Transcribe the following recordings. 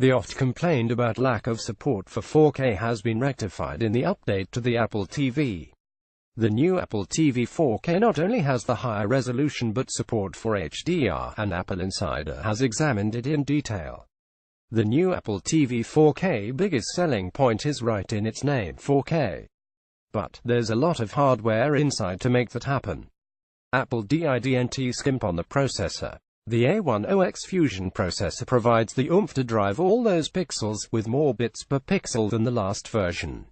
The oft complained about lack of support for 4K has been rectified in the update to the Apple TV. The new Apple TV 4K not only has the higher resolution but support for HDR, and Apple Insider has examined it in detail. The new Apple TV 4K biggest selling point is right in its name, 4K. But there's a lot of hardware inside to make that happen. Apple didn't skimp on the processor. The A10X Fusion processor provides the oomph to drive all those pixels, with more bits per pixel than the last version.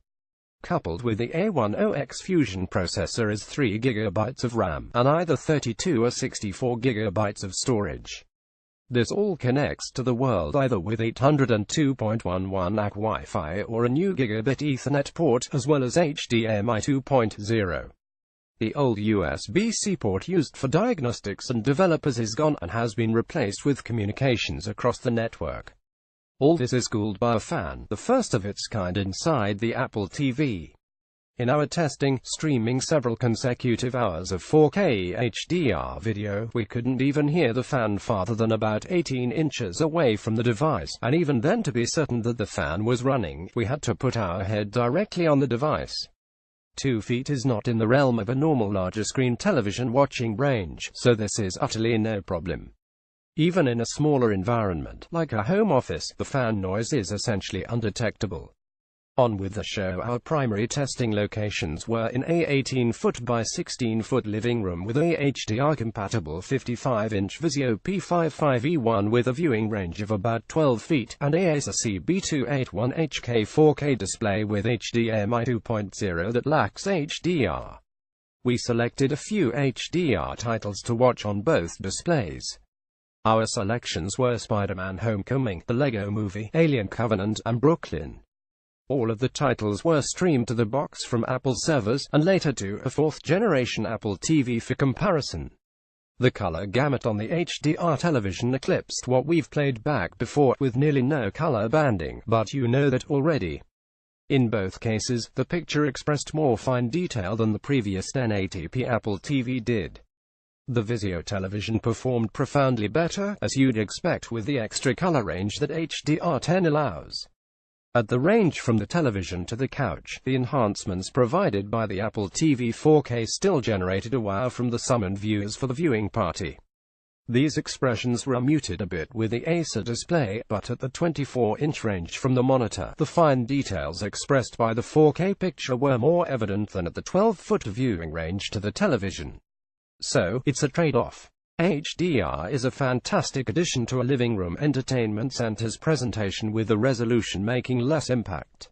Coupled with the A10X Fusion processor is 3 GB of RAM, and either 32 or 64 GB of storage. This all connects to the world either with 802.11ac Wi-Fi or a new gigabit Ethernet port, as well as HDMI 2.0. The old USB-C port used for diagnostics and developers is gone and has been replaced with communications across the network. All this is cooled by a fan, the first of its kind inside the Apple TV. In our testing, streaming several consecutive hours of 4K HDR video, we couldn't even hear the fan farther than about 18 inches away from the device, and even then, to be certain that the fan was running, we had to put our head directly on the device. 2 feet is not in the realm of a normal larger screen television watching range, so this is utterly no problem. Even in a smaller environment, like a home office, the fan noise is essentially undetectable. On with the show. Our primary testing locations were in a 18-foot by 16-foot living room with a HDR-compatible 55-inch Vizio P55E1 with a viewing range of about 12 feet, and a Acer CB281HK 4K display with HDMI 2.0 that lacks HDR. We selected a few HDR titles to watch on both displays. Our selections were Spider-Man: Homecoming, The Lego Movie, Alien Covenant, and Brooklyn. All of the titles were streamed to the box from Apple servers, and later to a 4th-generation Apple TV for comparison. The color gamut on the HDR television eclipsed what we've played back before, with nearly no color banding, but you know that already. In both cases, the picture expressed more fine detail than the previous 1080p Apple TV did. The Vizio television performed profoundly better, as you'd expect with the extra color range that HDR10 allows. At the range from the television to the couch, the enhancements provided by the Apple TV 4K still generated a wow from the summoned viewers for the viewing party. These expressions were muted a bit with the Acer display, but at the 24-inch range from the monitor, the fine details expressed by the 4K picture were more evident than at the 12-foot viewing range to the television. So, it's a trade-off. HDR is a fantastic addition to a living room entertainment center's presentation, with the resolution making less impact.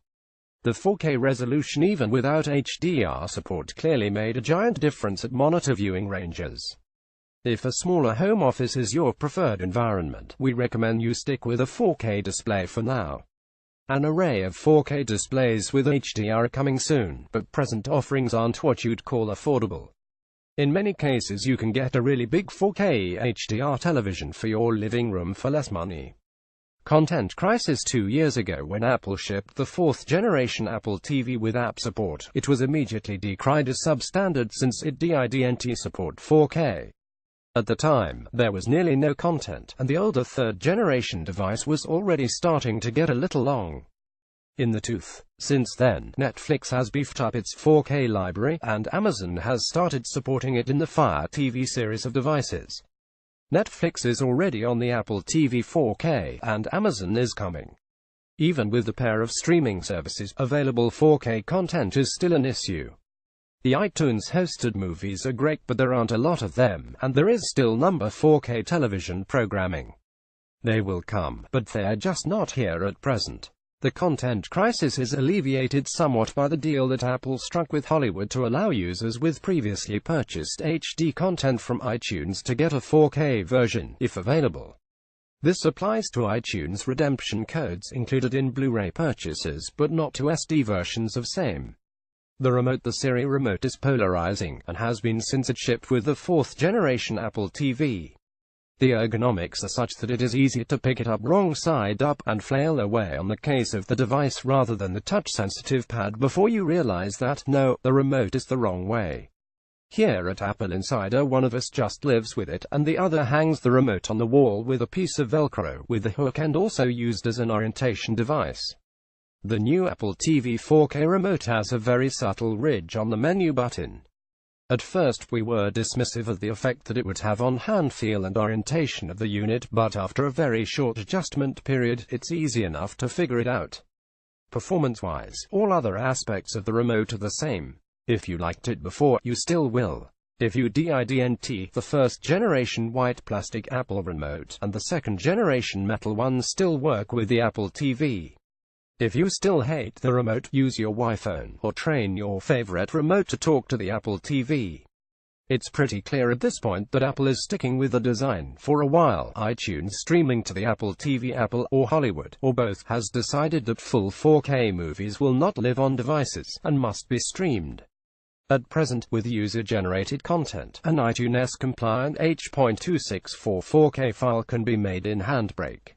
The 4K resolution, even without HDR support, clearly made a giant difference at monitor viewing ranges. If a smaller home office is your preferred environment, we recommend you stick with a 4K display for now. An array of 4K displays with HDR are coming soon, but present offerings aren't what you'd call affordable. In many cases you can get a really big 4K HDR television for your living room for less money. Content crisis 2 years ago when Apple shipped the 4th-generation Apple TV with app support. It was immediately decried as substandard since it didn't support 4K. At the time, there was nearly no content, and the older 3rd-generation device was already starting to get a little long in the tooth. Since then, Netflix has beefed up its 4K library, and Amazon has started supporting it in the Fire TV series of devices. Netflix is already on the Apple TV 4K, and Amazon is coming. Even with the pair of streaming services, available 4K content is still an issue. The iTunes-hosted movies are great, but there aren't a lot of them, and there is still number 4K television programming. They will come, but they're just not here at present. The content crisis is alleviated somewhat by the deal that Apple struck with Hollywood to allow users with previously purchased HD content from iTunes to get a 4K version, if available. This applies to iTunes redemption codes included in Blu-ray purchases, but not to SD versions of same. The Siri remote is polarizing, and has been since it shipped with the 4th-generation Apple TV. The ergonomics are such that it is easier to pick it up wrong side up, and flail away on the case of the device rather than the touch-sensitive pad before you realize that, no, the remote is the wrong way. Here at Apple Insider, one of us just lives with it, and the other hangs the remote on the wall with a piece of Velcro with a hook and also used as an orientation device. The new Apple TV 4K remote has a very subtle ridge on the menu button. At first we were dismissive of the effect that it would have on hand feel and orientation of the unit, but after a very short adjustment period, it's easy enough to figure it out. Performance-wise, all other aspects of the remote are the same. If you liked it before, you still will. If you didn't, the first generation white plastic Apple remote and the second generation metal one still work with the Apple TV. If you still hate the remote, use your iPhone or train your favorite remote to talk to the Apple TV. It's pretty clear at this point that Apple is sticking with the design for a while. iTunes streaming to the Apple TV. Apple, or Hollywood, or both, has decided that full 4K movies will not live on devices and must be streamed. At present, with user-generated content, an iTunes-compliant H.264 4K file can be made in Handbrake.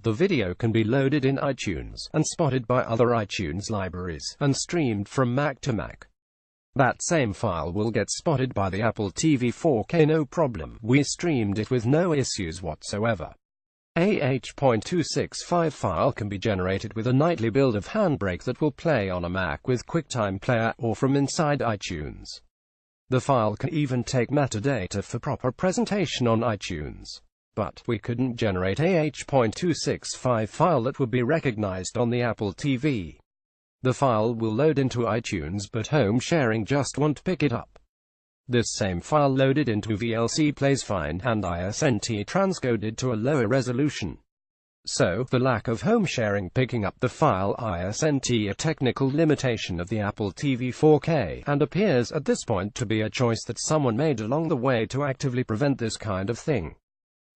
The video can be loaded in iTunes, and spotted by other iTunes libraries, and streamed from Mac to Mac. That same file will get spotted by the Apple TV 4K no problem. We streamed it with no issues whatsoever. A H.265 file can be generated with a nightly build of Handbrake that will play on a Mac with QuickTime Player, or from inside iTunes. The file can even take metadata for proper presentation on iTunes. But we couldn't generate a H.265 file that would be recognized on the Apple TV. The file will load into iTunes, but home sharing just won't pick it up. This same file loaded into VLC plays fine, and ISNT transcoded to a lower resolution. So, the lack of home sharing picking up the file ISNT a technical limitation of the Apple TV 4K, and appears at this point to be a choice that someone made along the way to actively prevent this kind of thing.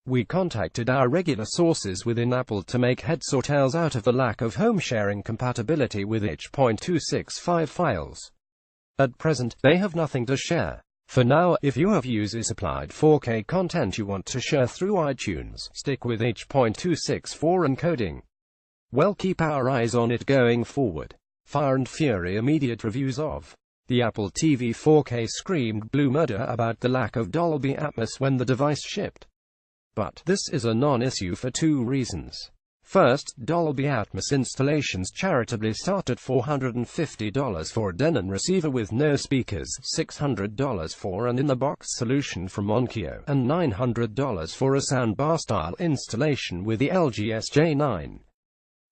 We contacted our regular sources within Apple to make heads or tails out of the lack of home sharing compatibility with H.265 files. At present, they have nothing to share. For now, if you have user-supplied 4K content you want to share through iTunes, stick with H.264 encoding. We'll keep our eyes on it going forward. Fire and Fury immediate reviews of the Apple TV 4K screamed blue murder about the lack of Dolby Atmos when the device shipped. But this is a non-issue for two reasons. First, Dolby Atmos installations charitably start at $450 for a Denon receiver with no speakers, $600 for an in-the-box solution from Onkyo, and $900 for a soundbar-style installation with the LG SJ9.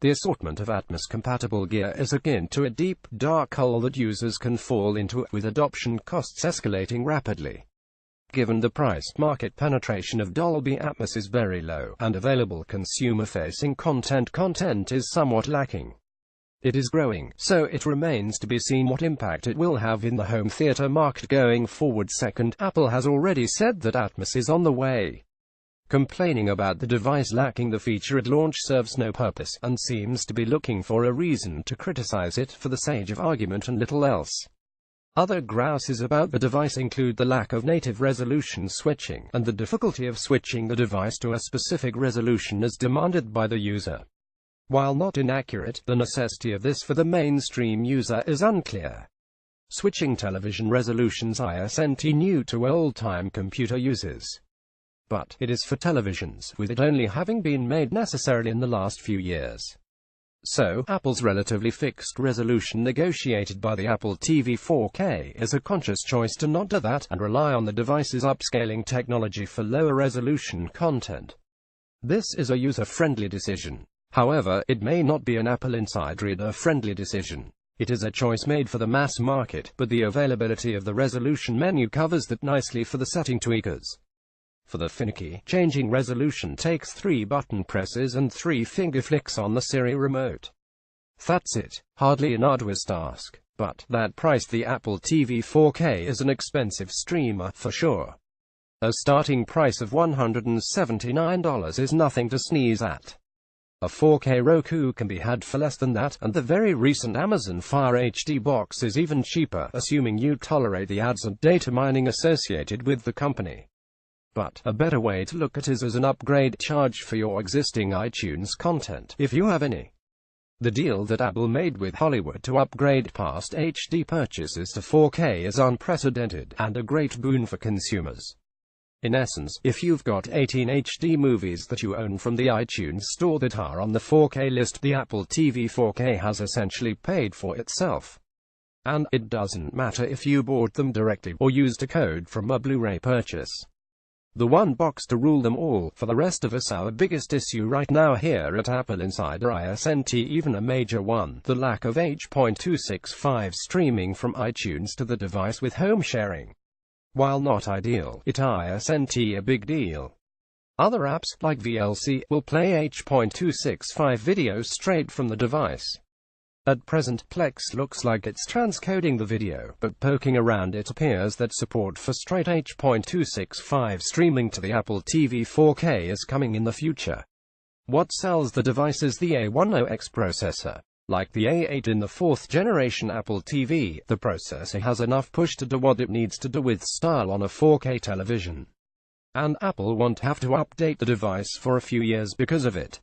The assortment of Atmos-compatible gear is akin to a deep, dark hole that users can fall into, with adoption costs escalating rapidly. Given the price, market penetration of Dolby Atmos is very low, and available consumer-facing content is somewhat lacking. It is growing, so it remains to be seen what impact it will have in the home theater market going forward. Second, Apple has already said that Atmos is on the way. Complaining about the device lacking the feature at launch serves no purpose, and seems to be looking for a reason to criticize it for the sake of argument and little else. Other grouses about the device include the lack of native resolution switching, and the difficulty of switching the device to a specific resolution as demanded by the user. While not inaccurate, the necessity of this for the mainstream user is unclear. Switching television resolutions isn't new to old-time computer users. But it is for televisions, with it only having been made necessary in the last few years. So, Apple's relatively fixed resolution negotiated by the Apple TV 4K is a conscious choice to not do that, and rely on the device's upscaling technology for lower resolution content. This is a user-friendly decision. However, it may not be an Apple Insider reader-friendly decision. It is a choice made for the mass market, but the availability of the resolution menu covers that nicely for the setting tweakers. For the finicky, changing resolution takes 3 button presses and 3 finger flicks on the Siri remote. That's it. Hardly an arduous task. But, that price, the Apple TV 4K is an expensive streamer, for sure. A starting price of $179 is nothing to sneeze at. A 4K Roku can be had for less than that, and the very recent Amazon Fire HD box is even cheaper, assuming you tolerate the ads and data mining associated with the company. But, a better way to look at it is as an upgrade charge for your existing iTunes content, if you have any. The deal that Apple made with Hollywood to upgrade past HD purchases to 4K is unprecedented, and a great boon for consumers. In essence, if you've got 18 HD movies that you own from the iTunes store that are on the 4K list, the Apple TV 4K has essentially paid for itself. And it doesn't matter if you bought them directly or used a code from a Blu-ray purchase. The one box to rule them all. For the rest of us, our biggest issue right now here at Apple Insider isn't even a major one: the lack of H.265 streaming from iTunes to the device with home sharing. While not ideal, it isn't a big deal. Other apps, like VLC, will play H.265 video straight from the device. At present, Plex looks like it's transcoding the video, but poking around it appears that support for straight H.265 streaming to the Apple TV 4K is coming in the future. What sells the device is the A10X processor. Like the A8 in the 4th generation Apple TV, the processor has enough push to do what it needs to do with style on a 4K television. And Apple won't have to update the device for a few years because of it.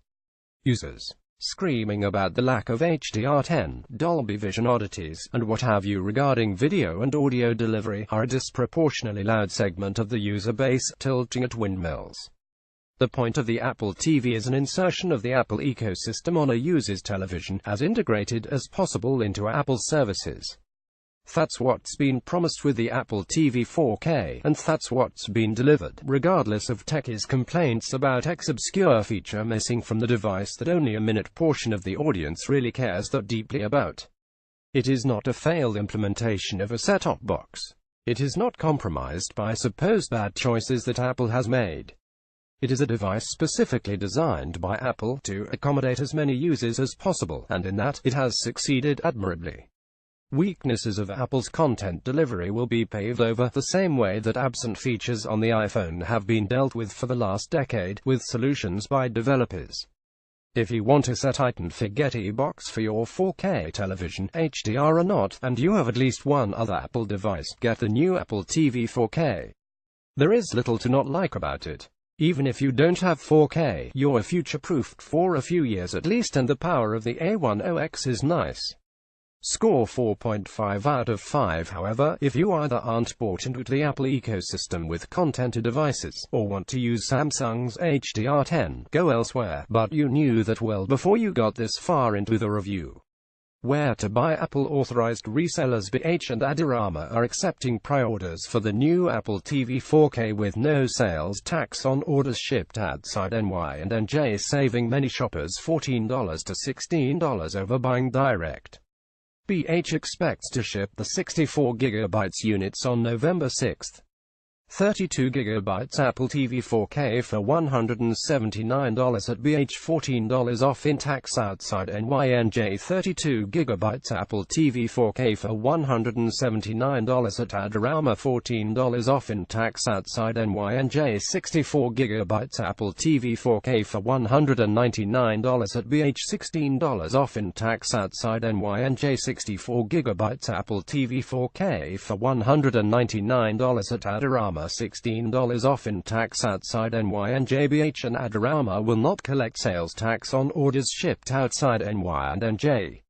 Users screaming about the lack of HDR10, Dolby Vision oddities, and what have you regarding video and audio delivery are a disproportionately loud segment of the user base, tilting at windmills. The point of the Apple TV is an insertion of the Apple ecosystem on a user's television, as integrated as possible into Apple's services. That's what's been promised with the Apple TV 4K, and that's what's been delivered, regardless of techies' complaints about X obscure feature missing from the device that only a minute portion of the audience really cares that deeply about. It is not a failed implementation of a set-top box. It is not compromised by supposed bad choices that Apple has made. It is a device specifically designed by Apple to accommodate as many users as possible, and in that, it has succeeded admirably. Weaknesses of Apple's content delivery will be paved over, the same way that absent features on the iPhone have been dealt with for the last decade, with solutions by developers. If you want a set-it-and-forget-y box for your 4K television, HDR or not, and you have at least one other Apple device, get the new Apple TV 4K. There is little to not like about it. Even if you don't have 4K, you're future-proofed for a few years at least, and the power of the A10X is nice. Score 4.5 out of 5. However, if you either aren't bought into the Apple ecosystem with content devices, or want to use Samsung's HDR10, go elsewhere. But you knew that well before you got this far into the review. Where to buy? Apple authorized resellers BH and Adorama are accepting pre-orders for the new Apple TV 4K with no sales tax on orders shipped outside NY and NJ, saving many shoppers $14 to $16 over buying direct. BH expects to ship the 64GB units on November 6. 32GB Apple TV 4K for $179 at BH, $14 off in tax outside NYNJ. 32GB Apple TV 4K for $179 at Adorama, $14 off in tax outside NYNJ. 64GB Apple TV 4K for $199 at BH, $16 off in tax outside NYNJ. 64GB Apple TV 4K for $199 at Adorama, $16 off in tax outside NY, and JBH and Adorama will not collect sales tax on orders shipped outside NY and NJ.